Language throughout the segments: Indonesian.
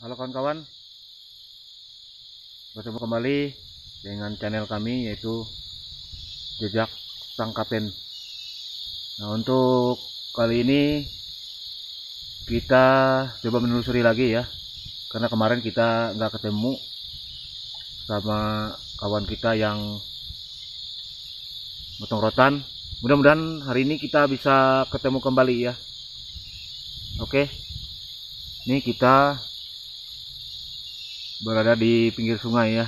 Halo kawan-kawan, bertemu kembali dengan channel kami yaitu Jejak Sang Kapten. Nah, untuk kali ini kita coba menelusuri lagi ya, karena kemarin kita nggak ketemu sama kawan kita yang motong rotan. Mudah-mudahan hari ini kita bisa ketemu kembali ya. Oke, ini kita berada di pinggir sungai ya.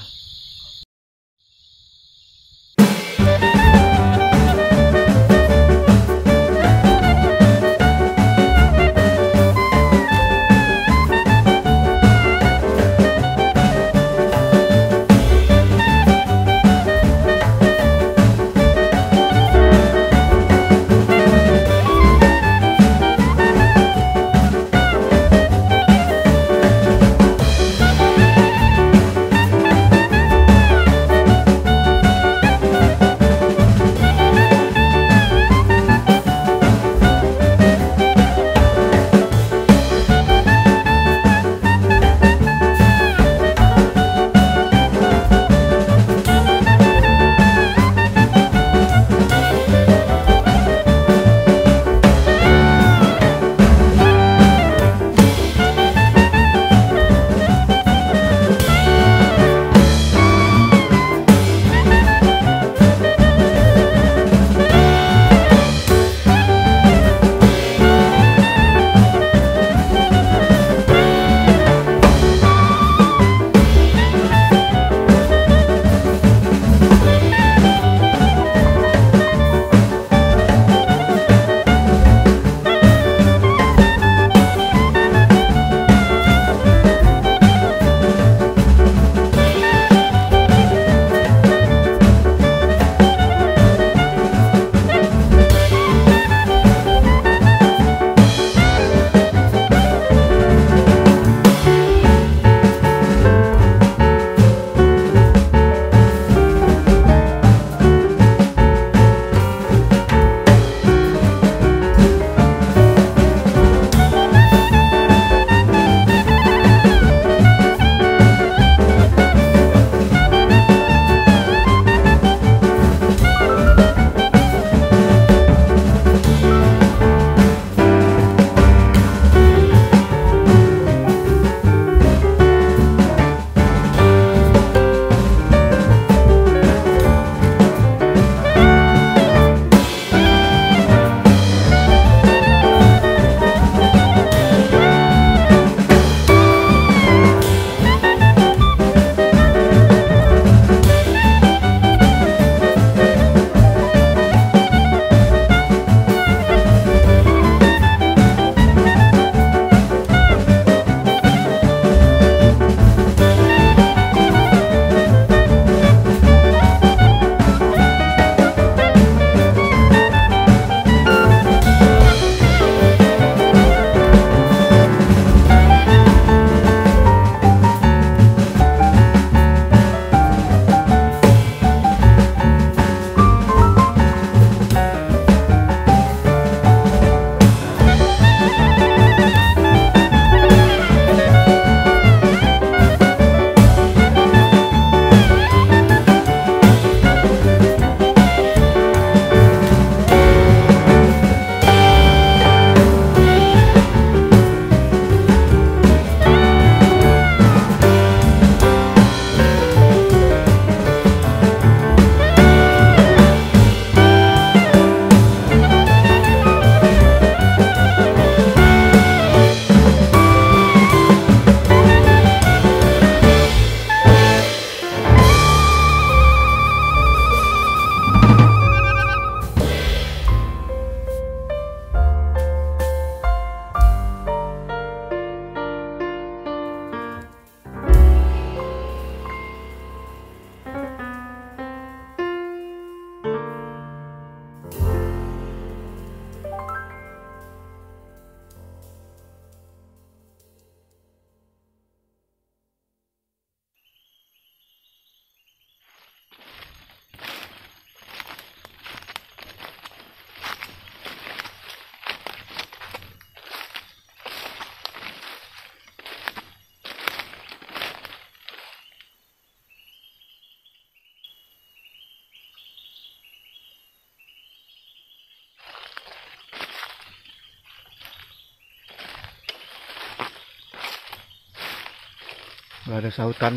Nggak ada sautan.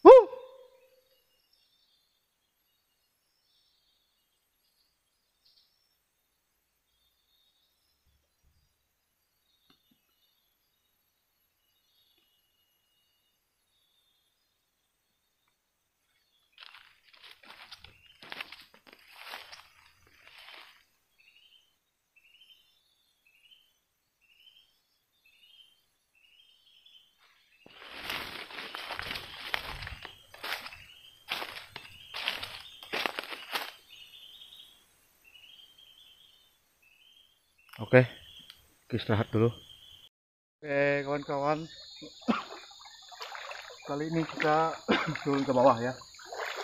Huh! Oke, istirahat dulu. Oke, kawan-kawan. Kali ini kita turun ke bawah ya.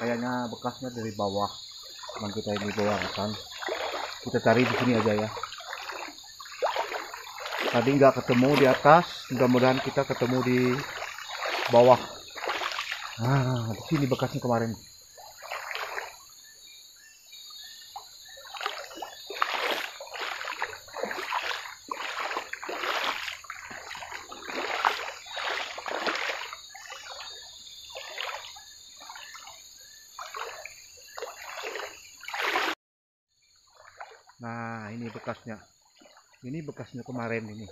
Kayaknya bekasnya dari bawah. Cuman kita ini bawa kan. Kita cari di sini aja ya. Tadi nggak ketemu di atas, mudah-mudahan kita ketemu di bawah. Nah, di sini bekasnya kemarin. Nah, ini bekasnya. Ini bekasnya kemarin ini.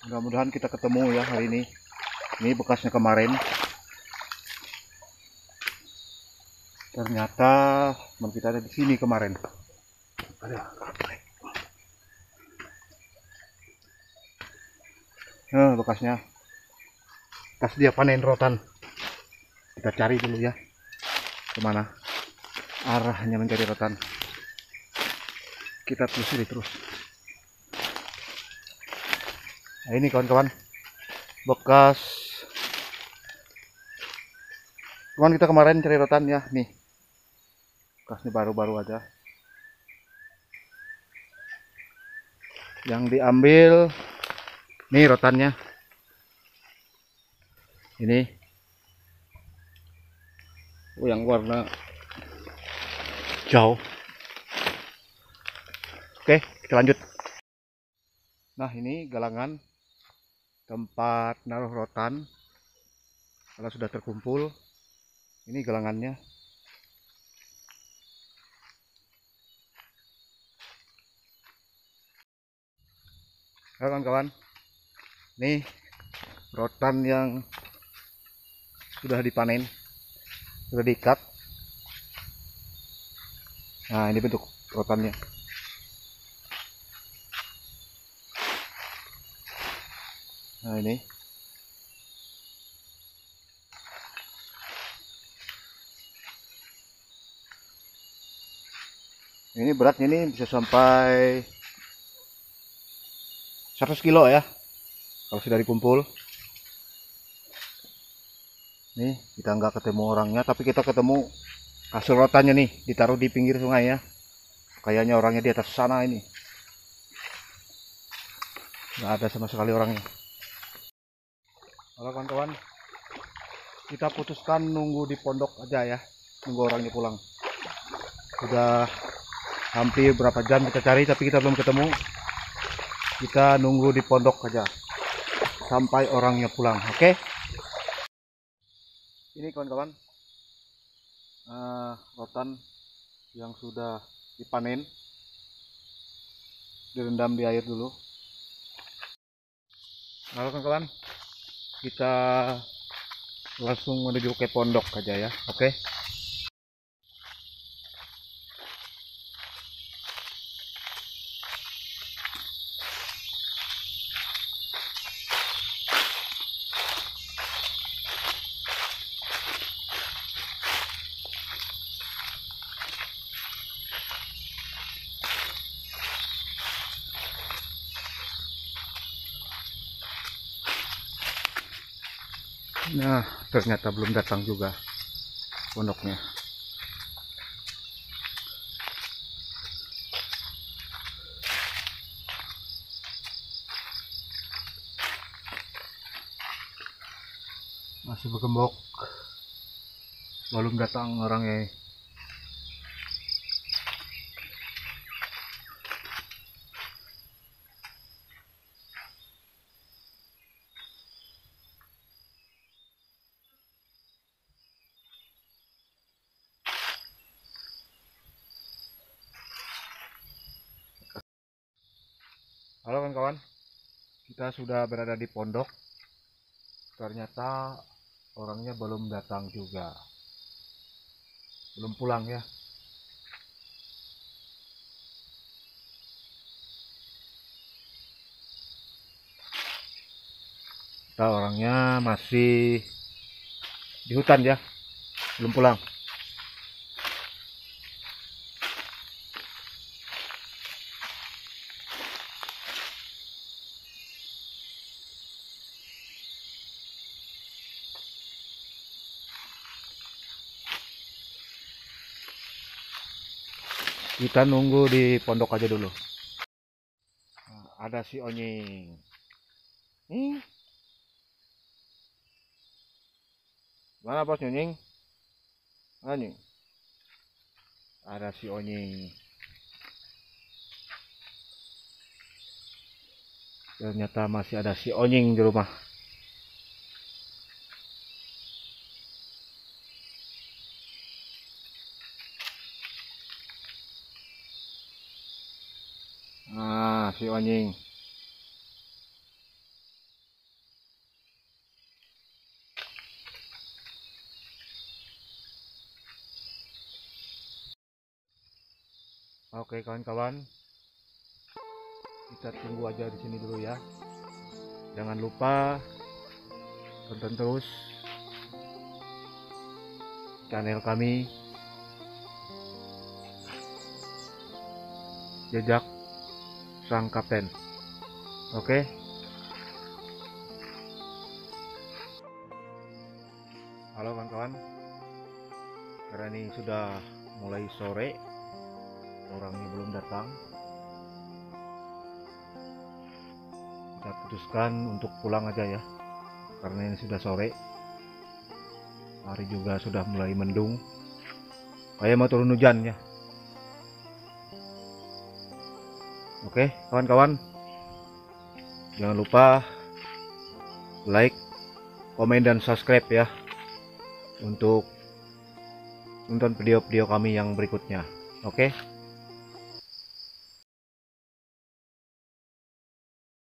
Mudah-mudahan kita ketemu ya hari ini. Ini bekasnya kemarin. Ternyata kita ada di sini kemarin. Ada. Nah, bekasnya. Pas dia panen rotan. Kita cari dulu ya. Kemana arahnya mencari rotan. Kita telusuri terus. Nah, ini kawan-kawan, bekas cuman kita kemarin cari rotan ya. Nih bekasnya baru-baru aja yang diambil. Nih rotannya ini. Yang warna hijau. Oke, kita lanjut. Nah, ini galangan tempat naruh rotan. Kalau sudah terkumpul, ini galangannya. Nah, kawan-kawan, nih rotan yang sudah dipanen, sudah diikat. Nah, ini bentuk rotannya. Nah, ini beratnya ini bisa sampai 100 kilo ya kalau sudah dikumpul. Nih kita nggak ketemu orangnya, tapi kita ketemu hasil rotannya nih, ditaruh di pinggir sungai ya. Kayaknya orangnya di atas sana ini. Nggak ada sama sekali orangnya. Kalau kawan-kawan, kita putuskan nunggu di pondok aja ya, nunggu orangnya pulang. Sudah hampir berapa jam kita cari, tapi kita belum ketemu. Kita nunggu di pondok aja sampai orangnya pulang. Oke? Ini kawan-kawan, rotan yang sudah dipanen, direndam di air dulu. Lalu kawan-kawan, kita langsung menuju ke pondok aja ya. Oke? Nah, ternyata belum datang juga pondoknya. Masih bergembok, belum datang orangnya. Halo kawan-kawan, kita sudah berada di pondok. Ternyata orangnya belum datang juga, belum pulang ya. Kita orangnya masih di hutan ya, belum pulang. Kita nunggu di pondok aja dulu. Nah, ada si Onying. Mana bos Onying? Onying. Ada si Onying. Ternyata masih ada si Onying di rumah. Nah, si Onying. Oke kawan-kawan, kita tunggu aja di sini dulu ya. Jangan lupa tonton terus channel kami Jejak Sang Kapten. Oke. Halo kawan-kawan, karena ini sudah mulai sore, orangnya belum datang. Kita putuskan untuk pulang aja ya, karena ini sudah sore, hari juga sudah mulai mendung, kayak mau turun hujan ya. Oke kawan-kawan, jangan lupa like, komen, dan subscribe ya, untuk nonton video-video kami yang berikutnya. Oke.